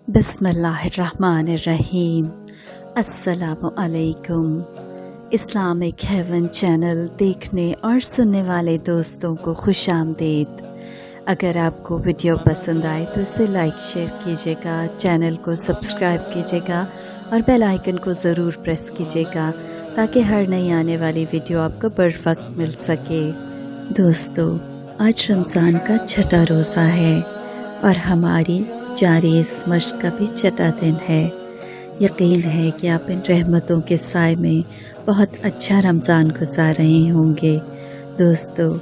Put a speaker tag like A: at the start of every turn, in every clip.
A: बिस्मिल्लाहिर्रहमानिर्रहीम। अस्सलामु अलैकुम। इस्लामिक हेवन चैनल देखने और सुनने वाले दोस्तों को खुश आमदीद। अगर आपको वीडियो पसंद आए तो इसे लाइक शेयर कीजिएगा, चैनल को सब्सक्राइब कीजिएगा और बेल आइकन को ज़रूर प्रेस कीजिएगा ताकि हर नई आने वाली वीडियो आपको बर वक्त मिल सके। दोस्तों, आज रमज़ान का छठा रोज़ा है और हमारी जारी इस मश्क का भी छठा दिन है। यकीन है कि आप इन रहमतों के साए में बहुत अच्छा रमज़ान गुजार रहे होंगे। दोस्तों,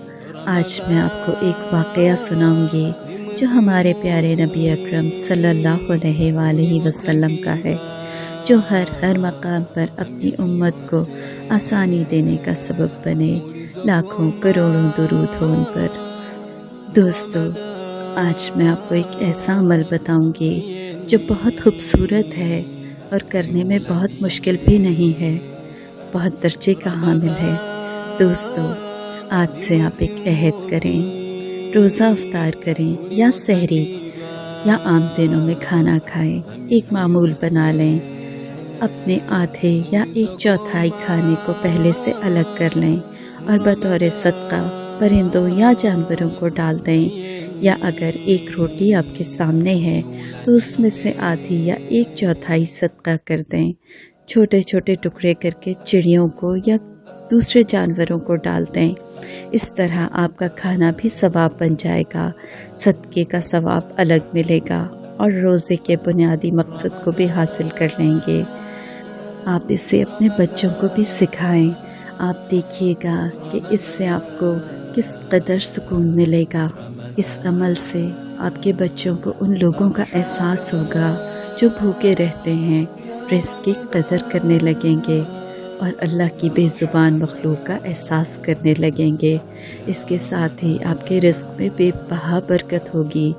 A: आज मैं आपको एक वाक़या सुनाऊंगी जो हमारे प्यारे नबी अकरम सल्लल्लाहु अलैहि वसल्लम का है, जो हर मकाम पर अपनी उम्मत को आसानी देने का सबब बने। लाखों करोड़ों दुरूद हो उन पर। दोस्तों, आज मैं आपको एक ऐसा अमल बताऊंगी जो बहुत खूबसूरत है और करने में बहुत मुश्किल भी नहीं है, बहुत दर्जे का हामिल है। दोस्तों, आज से आप एक अहद करें, रोज़ा अफ्तार करें या सहरी या आम दिनों में खाना खाएं, एक मामूल बना लें। अपने आधे या एक चौथाई खाने को पहले से अलग कर लें और बतौर सदका परिंदों या जानवरों को डाल दें, या अगर एक रोटी आपके सामने है तो उसमें से आधी या एक चौथाई सदका कर दें। छोटे छोटे टुकड़े करके चिड़ियों को या दूसरे जानवरों को डाल दें। इस तरह आपका खाना भी सवाब बन जाएगा, सदके का सवाब अलग मिलेगा और रोज़े के बुनियादी मकसद को भी हासिल कर लेंगे। आप इसे अपने बच्चों को भी सिखाएं। आप देखिएगा कि इससे आपको किस कदर सुकून मिलेगा। इस अमल से आपके बच्चों को उन लोगों का एहसास होगा जो भूखे रहते हैं, रिज़्क़ की कदर करने लगेंगे और अल्लाह की बेज़ुबान मखलूक का एहसास करने लगेंगे। इसके साथ ही आपके रिज़्क़ में बेबहा बरकत होगी।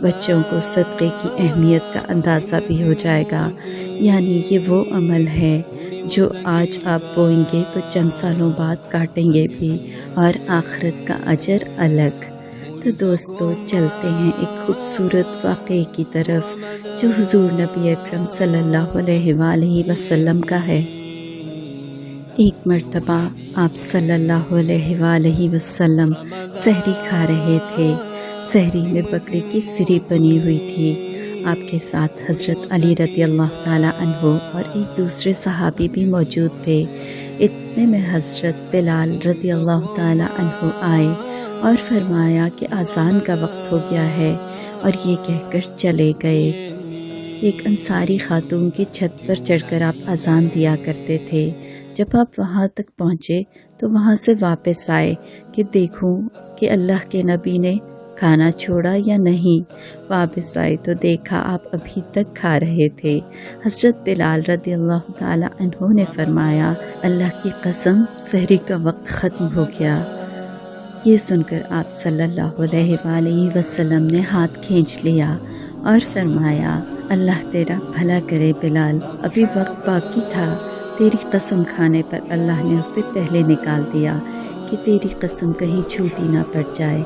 A: बच्चों को सदक़े की अहमियत का अंदाज़ा भी हो जाएगा। यानी ये वो अमल है जो आज आप बोएंगे तो चंद सालों बाद काटेंगे भी, और आखिरत का अजर अलग। तो दोस्तों, चलते हैं एक खूबसूरत वाक़े की तरफ जो हुज़ूर नबी अकरम सल्लल्लाहु अलैहि वसल्लम का है। एक मर्तबा आप सल्लल्लाहु अलैहि वसल्लम सहरी खा रहे थे। सहरी में बकरी की सिरी बनी हुई थी। आपके साथ हज़रत अली रज़ी अल्लाह ताला अन्हो और एक दूसरे सहाबी भी मौजूद थे। इतने में हज़रत बिलाल रज़ी अल्लाह ताला अन्हो आए और फरमाया कि अज़ान का वक्त हो गया है, और ये कहकर चले गए। एक अंसारी खातून की छत पर चढ़कर आप अज़ान दिया करते थे। जब आप वहाँ तक पहुँचे तो वहाँ से वापस आए कि देखूं कि अल्लाह के नबी ने खाना छोड़ा या नहीं। वापस आए तो देखा आप अभी तक खा रहे थे। हज़रत बिलाल रज़ी अल्लाह ताला अन्हो ने फरमाया, अल्लाह की कसम, सहरी का वक्त ख़त्म हो गया। ये सुनकर आप सल्लल्लाहु अलैहि वसल्लम ने हाथ खींच लिया और फरमाया, अल्लाह तेरा भला करे बिलाल, अभी वक्त बाकी था। तेरी कसम खाने पर अल्लाह ने उसे पहले निकाल दिया कि तेरी कसम कहीं झूठी ना पड़ जाए।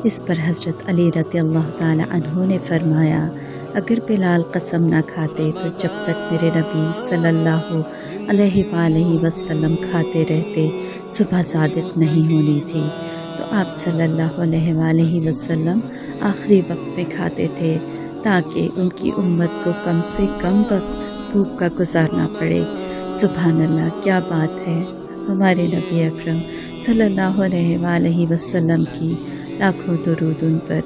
A: इस पर हज़रत अली रज़ी अल्लाह ताला अन्हो ने फरमाया, अगर बिलाल कसम ना खाते तो जब तक मेरे नबी सल्लल्लाहु अलैहि वसल्लम खाते रहते सुबह सादिक नहीं होनी थी। तो आप सल्लल्लाहु अलैहि वसल्लम आखिरी वक्त में खाते थे ताकि उनकी उम्मत को कम से कम वक्त भूख का गुजारना पड़े। सुभान अल्लाह, क्या बात है। हमारे नबी अकरम सल्लल्लाहु अलैहि वसल्लम की लाखों दुरूद उन पर।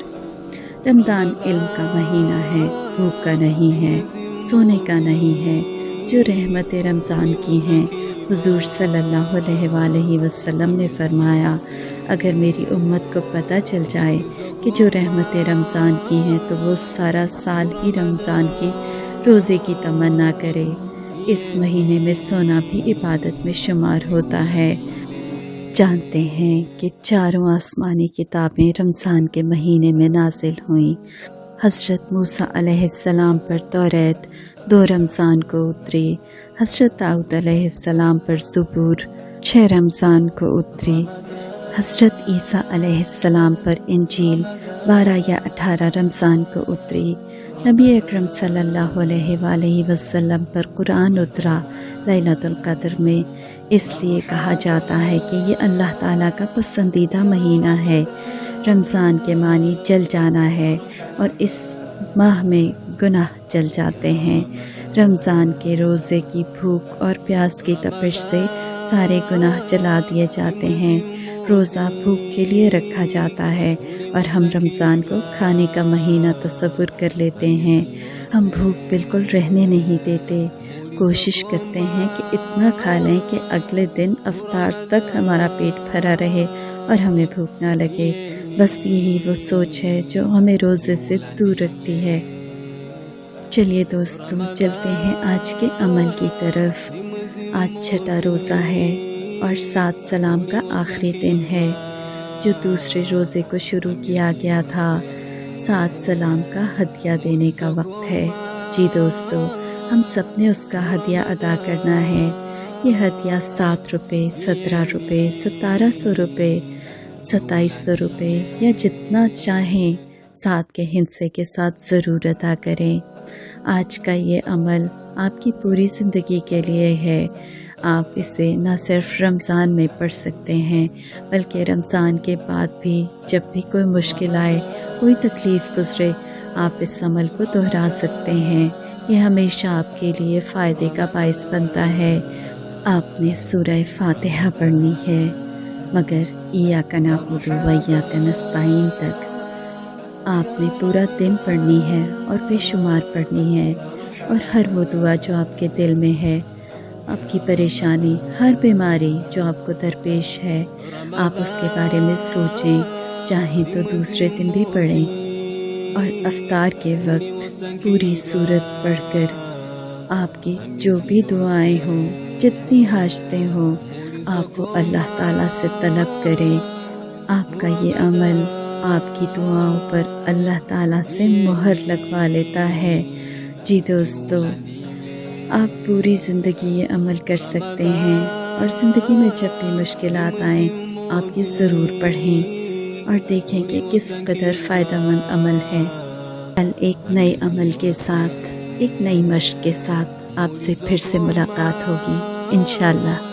A: रमज़ान इल्म का महीना है, भूख का नहीं है, सोने का नहीं है, जो रहमत रमज़ान की हैं। हुज़ूर सल्लल्लाहु अलैहि वसल्लम ने फरमाया, अगर मेरी उम्मत को पता चल जाए कि जो रहमत रमज़ान की हैं तो वो सारा साल ही रमज़ान के रोज़े की तमन्ना करे। इस महीने में सोना भी इबादत में शुमार होता है। जानते हैं कि चारों आसमानी किताबें रमज़ान के महीने में नाजिल हुईं। हज़रत मूसा अलैहिस्सलाम पर तौरात 2 रमज़ान को उतरी। हज़रत दाऊद अलैहिस्सलाम पर ज़बूर 6 रमज़ान को उतरी। हज़रत ईसा अलैहिस्सलाम पर इंजील 12 या 18 रमज़ान को उतरी। نبی اکرم صلی اللہ علیہ وآلہ وسلم پر قرآن اترا لیلۃ القدر میں، اس لیے کہا جاتا ہے کہ یہ اللہ تعالیٰ کا پسندیدہ مہینہ ہے۔ رمضان کے معنی جل جانا ہے، اور اس ماہ میں گناہ جل جاتے ہیں۔ رمضان کے روزے کی بھوک اور پیاس کی تپش سے سارے گناہ جلا دیے جاتے ہیں۔ روزہ بھوک کے لیے رکھا جاتا ہے، اور ہم رمضان کو کھانے کا مہینہ تصور کر لیتے ہیں۔ ہم بھوک بالکل رہنے نہیں دیتے، کوشش کرتے ہیں کہ اتنا کھا لیں کہ اگلے دن افطار تک ہمارا پیٹ بھرا رہے اور ہمیں بھوک نہ لگے۔ بس یہی وہ سوچ ہے جو ہمیں روزے سے دور رکھتی ہے۔ چلیے دوستو، چلتے ہیں آج کے عمل کی طرف۔ آج چھٹا روزہ ہے اور 7 سلام کا آخری دن ہے، جو دوسرے روزے کو شروع کیا گیا تھا۔ 7 سلام کا ہدیہ دینے کا وقت ہے۔ جی دوستو، ہم سب نے اس کا ہدیہ ادا کرنا ہے۔ یہ ہدیہ 7 روپے، 17 روپے، 1700 روپے، 2700 روپے یا جتنا چاہیں 7 کے ہندسے کے ساتھ ضرور ادا کریں۔ آج کا یہ عمل آپ کی پوری زندگی کے لیے ہے۔ آپ اسے نہ صرف رمضان میں پڑھ سکتے ہیں، بلکہ رمضان کے بعد بھی جب بھی کوئی مشکل آئے، کوئی تکلیف گزرے، آپ اس عمل کو دہرا سکتے ہیں۔ یہ ہمیشہ آپ کے لیے فائدے کا باعث بنتا ہے۔ آپ نے سورہ فاتحہ پڑھنی ہے، مگر ایاک نعبد و ایاک نستعین تک آپ نے پورا دن پڑھنی ہے اور بے شمار پڑھنی ہے، اور ہر وہ دعا جو آپ کے دل میں ہے، آپ کی پریشانی، ہر بیماری جو آپ کو درپیش ہے، آپ اس کے بارے میں سوچیں، چاہیں تو دوسرے دن بھی پڑھیں، اور افطار کے وقت پوری سورت پڑھ کر آپ کی جو بھی دعائیں ہوں، جتنی حاجتیں ہوں، آپ وہ اللہ تعالیٰ سے طلب کریں۔ آپ کا یہ عمل آپ کی دعاؤں پر اللہ تعالیٰ سے مہر لگوا لیتا ہے۔ جی دوستو، آپ پوری زندگی یہ عمل کر سکتے ہیں، اور زندگی میں جب بھی مشکلات آئیں، آپ یہ ضرور پڑھیں اور دیکھیں کہ کس قدر فائدہ مند عمل ہے۔ کل ایک نئے عمل کے ساتھ، ایک نئی مشق کے ساتھ آپ سے پھر سے ملاقات ہوگی انشاءاللہ۔